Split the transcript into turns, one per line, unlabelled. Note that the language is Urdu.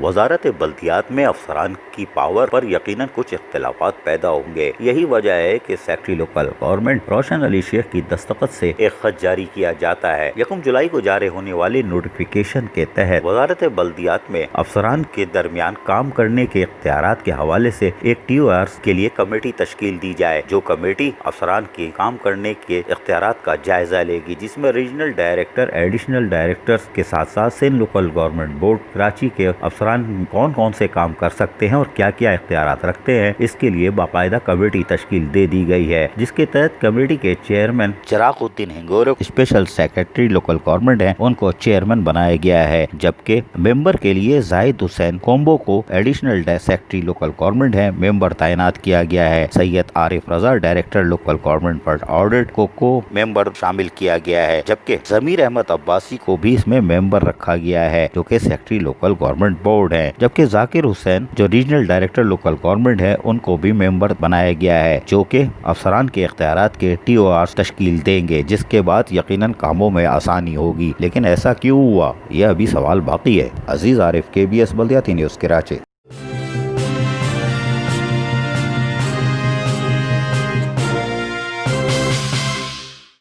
وزارت بلدیات میں افسران کی پاور پر یقیناً کچھ اختلافات پیدا ہوں گے۔ یہی وجہ ہے کہ سیکریٹری لوکل گورنمنٹ روشن علی شیخ کی دستخط سے ایک خط جاری کیا جاتا ہے۔ 1 جولائی کو جاری ہونے والی نوٹیفیکیشن کے تحت وزارت بلدیات میں افسران کے درمیان کام کرنے کے اختیارات کے حوالے سے ایک TORs کے لیے کمیٹی تشکیل دی جائے، جو کمیٹی افسران کے کام کرنے کے اختیارات کا جائزہ لے گی، جس میں ریجنل ڈائریکٹر، ایڈیشنل ڈائریکٹرز کے ساتھ ساتھ Sindh local government board Karachi کے افسران کون کون سے کام کر سکتے ہیں اور کیا کیا اختیارات رکھتے ہیں، اس کے لیے باقاعدہ کمیٹی تشکیل دے دی گئی ہے، جس کے تحت کمیٹی کے چیئرمین چراغ الدین Hangor special secretary local government ہیں، ان کو چیئرمین بنایا گیا ہے، جبکہ ممبر کے لیے زاہد حسین کومبو کو ایڈیشنل سیکرٹری لوکل گورنمنٹ ہے ممبر تعینات کیا گیا ہے۔ سید عارف رضا ڈائریکٹر لوکل گورنمنٹ پر آڈٹ کو ممبر شامل کیا گیا ہے، جبکہ ضمیر احمد عباسی کو بھی اس میں ممبر رکھا گیا ہے، جو کہ سیکرٹری لوکل گورنمنٹ بورڈ ہے، جبکہ ذاکر حسین جو ریجنل ڈائریکٹر لوکل گورنمنٹ ہے، ان کو بھی ممبر بنایا گیا ہے، جو کہ افسران کے اختیارات کے TORs تشکیل دیں گے، جس کے بعد یقیناً کاموں میں آسانی ہوگی۔ لیکن ایسا کیوں ہوا، یہ ابھی سوال باقی ہے۔ عزیز عارف، KBS بلدیاتی نیوز، کراچی۔